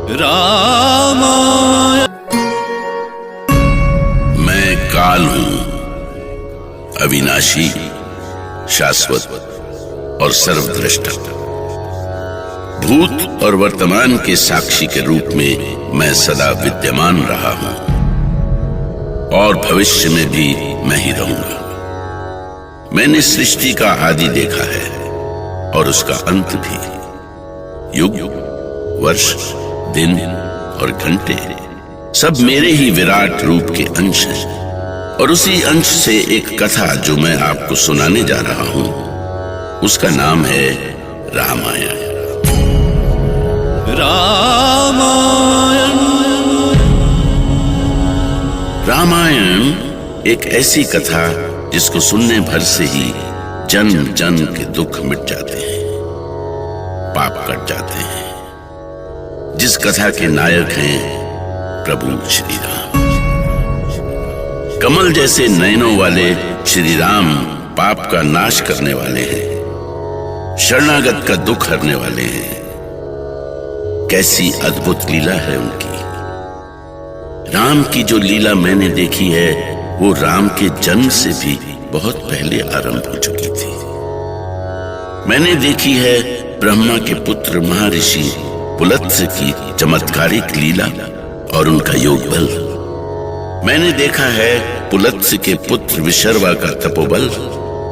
रामायण। मैं काल हूं, अविनाशी, शाश्वत और सर्वद्रष्टा। भूत और वर्तमान के साक्षी के रूप में मैं सदा विद्यमान रहा हूं और भविष्य में भी मैं ही रहूंगा। मैंने सृष्टि का आदि देखा है और उसका अंत भी। युग, वर्ष, दिन और घंटे सब मेरे ही विराट रूप के अंश हैं। और उसी अंश से एक कथा जो मैं आपको सुनाने जा रहा हूं, उसका नाम है रामायण। रामायण। रामायण एक ऐसी कथा जिसको सुनने भर से ही जन्म जन्म के दुख मिट जाते हैं, पाप कट जाते हैं। जिस कथा के नायक हैं प्रभु श्री राम। कमल जैसे नयनों वाले श्री राम पाप का नाश करने वाले हैं, शरणागत का दुख हरने वाले हैं। कैसी अद्भुत लीला है उनकी। राम की जो लीला मैंने देखी है वो राम के जन्म से भी बहुत पहले आरंभ हो चुकी थी। मैंने देखी है ब्रह्मा के पुत्र महर्षि पुलत्स्य की चमत्कारिक लीला और उनका योग बल। मैंने देखा है पुलत्स्य के पुत्र विशर्वा का तपोबल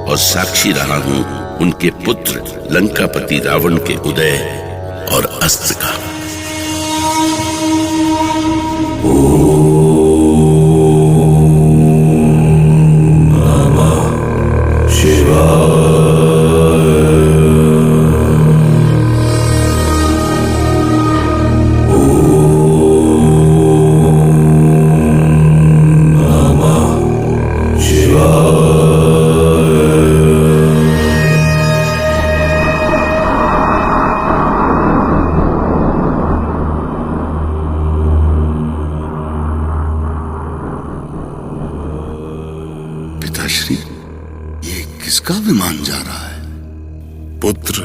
और साक्षी रहा हूं उनके पुत्र लंकापति रावण के उदय और अस्त का। पिताश्री, ये किसका विमान जा रहा है? पुत्र,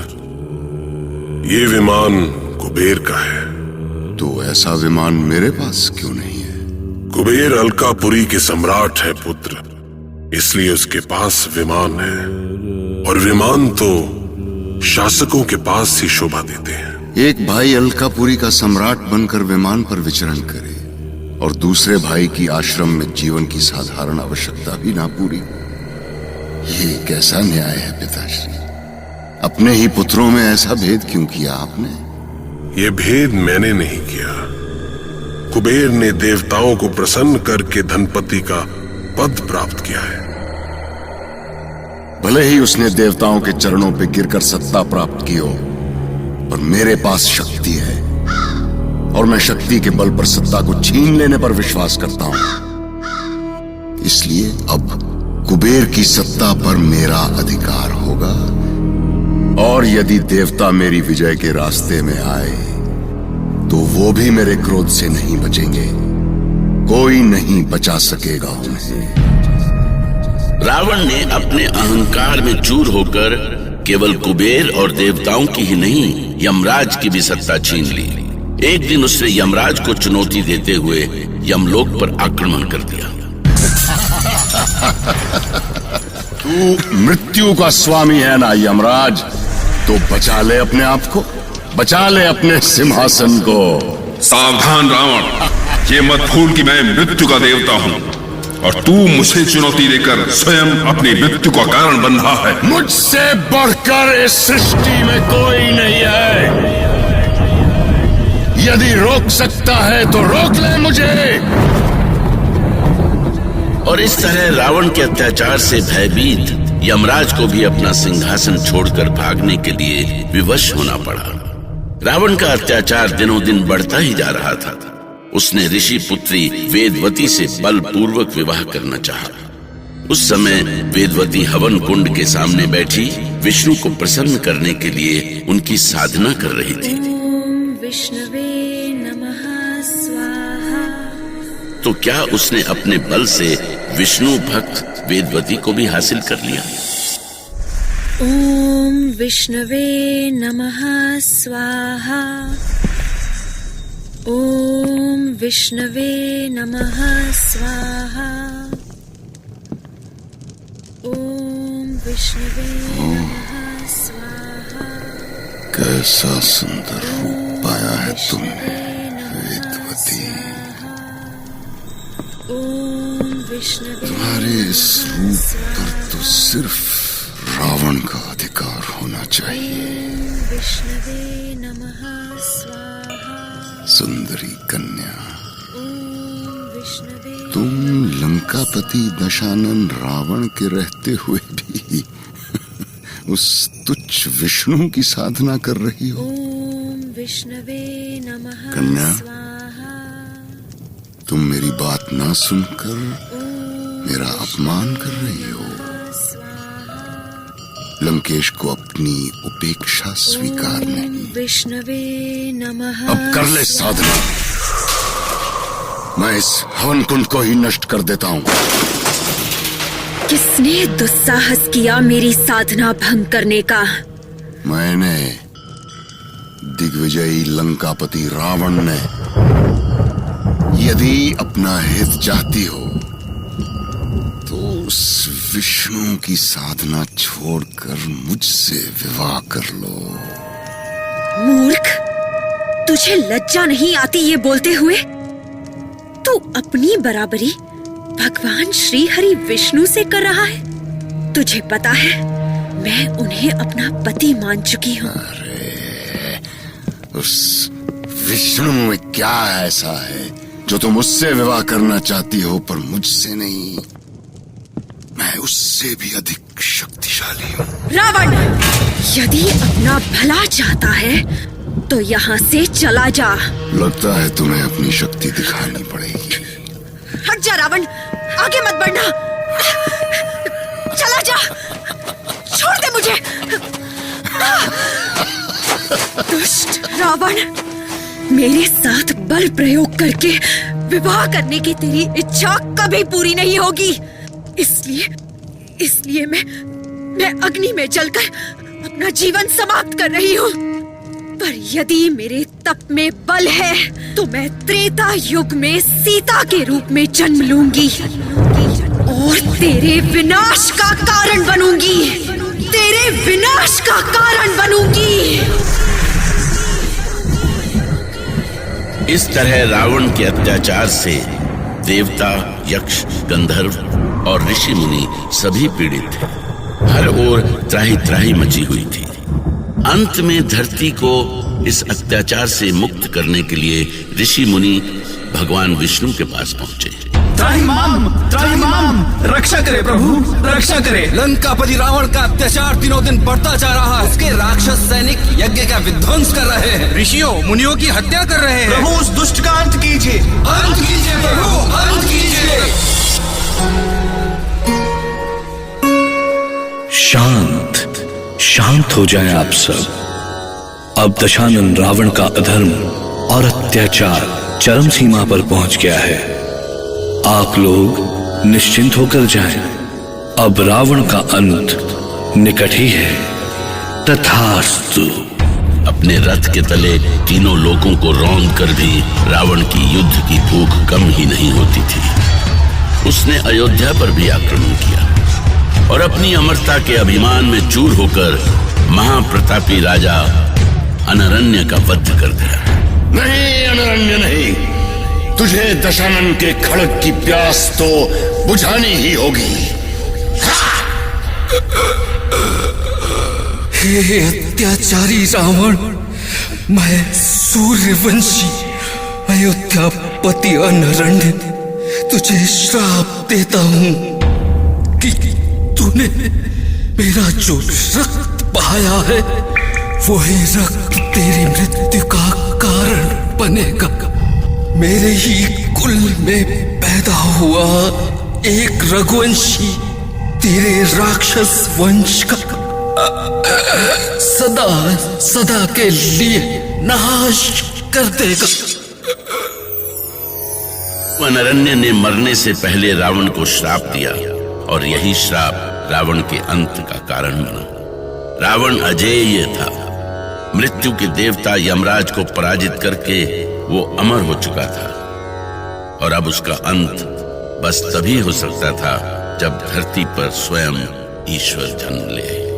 ये विमान कुबेर का है। तो ऐसा विमान मेरे पास क्यों नहीं है? कुबेर अलकापुरी के सम्राट है पुत्र, इसलिए उसके पास विमान है। और विमान तो शासकों के पास ही शोभा देते हैं। एक भाई अलकापुरी का सम्राट बनकर विमान पर विचरण करे और दूसरे भाई की आश्रम में जीवन की साधारण आवश्यकता भी ना पूरी। ये कैसा न्याय है पिताश्री? अपने ही पुत्रों में ऐसा भेद क्यों किया आपने? ये भेद मैंने नहीं किया। कुबेर ने देवताओं को प्रसन्न करके धनपति का पद प्राप्त किया है। भले ही उसने देवताओं के चरणों पर गिरकर सत्ता प्राप्त की हो, पर मेरे पास शक्ति है और मैं शक्ति के बल पर सत्ता को छीन लेने पर विश्वास करता हूं। इसलिए अब कुबेर की सत्ता पर मेरा अधिकार होगा। और यदि देवता मेरी विजय के रास्ते में आए तो वो भी मेरे क्रोध से नहीं बचेंगे। कोई नहीं बचा सकेगा उन्हें। रावण ने अपने अहंकार में चूर होकर केवल कुबेर और देवताओं की ही नहीं, यमराज की भी सत्ता छीन ली। एक दिन उसने यमराज को चुनौती देते हुए यमलोक पर आक्रमण कर दिया। तू मृत्यु का स्वामी है ना यमराज, तो बचा ले अपने आप को, बचा ले अपने सिंहासन को। सावधान रावण, ये मत भूल कि मैं मृत्यु का देवता हूँ और तू मुझे चुनौती देकर स्वयं अपनी मृत्यु का कारण बन रहा है। मुझसे बढ़कर इस सृष्टि में कोई नहीं है। यदि रोक सकता है तो रोक ले मुझे। और इस तरह रावण के अत्याचार से भयभीत यमराज को भी अपना सिंहासन छोड़कर भागने के लिए विवश होना पड़ा। रावण का अत्याचार दिनों दिन बढ़ता ही जा रहा था। उसने ऋषि पुत्री वेदवती से बलपूर्वक विवाह करना चाहा। उस समय वेदवती हवन कुंड के सामने बैठी विष्णु को प्रसन्न करने के लिए उनकी साधना कर रही थी। ओम विष्णवे नमः स्वाहा। तो क्या उसने अपने बल से विष्णु भक्त वेदवती को भी हासिल कर लिया? ओम विष्णवे नमः स्वाहा। विष्णवे नमः स्वाहा। ओम विष्णवे नमः स्वाहा। कैसा सुंदर रूप पाया है तुमने वेदवती। ओम विष्णवे तुम्हारे इस रूप पर तो सिर्फ रावण का अधिकार होना चाहिए। विष्णवे नमः स्वाहा। सुंदरी कन्या, ओम विष्णवे तुम लंकापति दशानन रावण के रहते हुए भी उस तुच्छ विष्णु की साधना कर रही हो। ओम विष्णवे नमः कन्या, स्वाहा। तुम मेरी बात ना सुनकर मेरा अपमान कर रही हो। लंकेश को अपनी उपेक्षा स्वीकार नहीं। विष्णवे नमः। अब कर ले साधना, मैं इस हवन कुंड को ही नष्ट कर देता हूँ। किसने दुस्साहस किया मेरी साधना भंग करने का? मैंने, दिग्विजयी लंकापति रावण ने। यदि अपना हित चाहती हो तो उस विष्णु की साधना छोड़कर मुझसे विवाह कर लो। मूर्ख, तुझे लज्जा नहीं आती ये बोलते हुए? तू अपनी बराबरी भगवान श्री हरि विष्णु से कर रहा है। तुझे पता है मैं उन्हें अपना पति मान चुकी हूँ। अरे, उस विष्णु में क्या ऐसा है जो तुम उससे विवाह करना चाहती हो पर मुझसे नहीं? मैं उससे भी अधिक शक्तिशाली हूँ। रावण, यदि अपना भला चाहता है तो यहाँ से चला जा। लगता है तुम्हें अपनी शक्ति दिखानी पड़ेगी। हट जा रावण, आगे मत बढ़ना। चला जा, छोड़ दे मुझे। दुष्ट रावण, मेरे साथ बल प्रयोग करके विवाह करने की तेरी इच्छा कभी पूरी नहीं होगी। इसलिए मैं अग्नि में जलकर अपना जीवन समाप्त कर रही हूँ। पर यदि मेरे तप में बल है तो मैं त्रेता युग में सीता के रूप में जन्म लूंगी और तेरे विनाश का कारण बनूंगी। तेरे विनाश का कारण बनूंगी। इस तरह रावण के अत्याचार से देवता, यक्ष, गंधर्व और ऋषि मुनि सभी पीड़ित थे। हर ओर त्राही त्राही मची हुई थी। अंत में धरती को इस अत्याचार से मुक्त करने के लिए ऋषि मुनि भगवान विष्णु के पास पहुंचे। त्राहिमाम, रक्षा करे प्रभु, रक्षा करे। लंकापति रावण का अत्याचार दिनों दिन बढ़ता जा रहा है। उसके राक्षस सैनिक यज्ञ का विध्वंस कर रहे हैं, ऋषियों मुनियों की हत्या कर रहे हैं। प्रभु, उस दुष्ट का अंत कीजिए। अंत कीजिए प्रभु, अंत कीजिए। शांत हो जाएं आप सब। अब दशानन रावण का अधर्म और अत्याचार चरम सीमा पर पहुंच गया है। आप लोग निश्चिंत होकर जाएं। अब रावण का अंत निकट ही है। तथास्तु। अपने रथ के तले तीनों लोगों को रौंद कर भी रावण की युद्ध की भूख कम ही नहीं होती थी। उसने अयोध्या पर भी आक्रमण किया और अपनी अमरता के अभिमान में चूर होकर महाप्रतापी राजा अनरण्य का वध कर दिया। नहीं अनरण्य नहीं, तुझे दशानन के खड़ग की प्यास तो बुझानी ही होगी। हे अत्याचारी रावण, मैं सूर्यवंशी अयोध्यापति अनरण्य तुझे श्राप देता हूँ कि तूने मेरा जो रक्त बहाया है वही रक्त तेरी मृत्यु का कारण बनेगा। मेरे ही कुल में पैदा हुआ एक रघुवंशी तेरे राक्षस वंश का सदा सदा के लिए नाश कर देगा। अनरण्य ने मरने से पहले रावण को श्राप दिया और यही श्राप रावण के अंत का कारण बना। रावण अजेय था। मृत्यु के देवता यमराज को पराजित करके वो अमर हो चुका था। और अब उसका अंत बस तभी हो सकता था जब धरती पर स्वयं ईश्वर जन्म ले।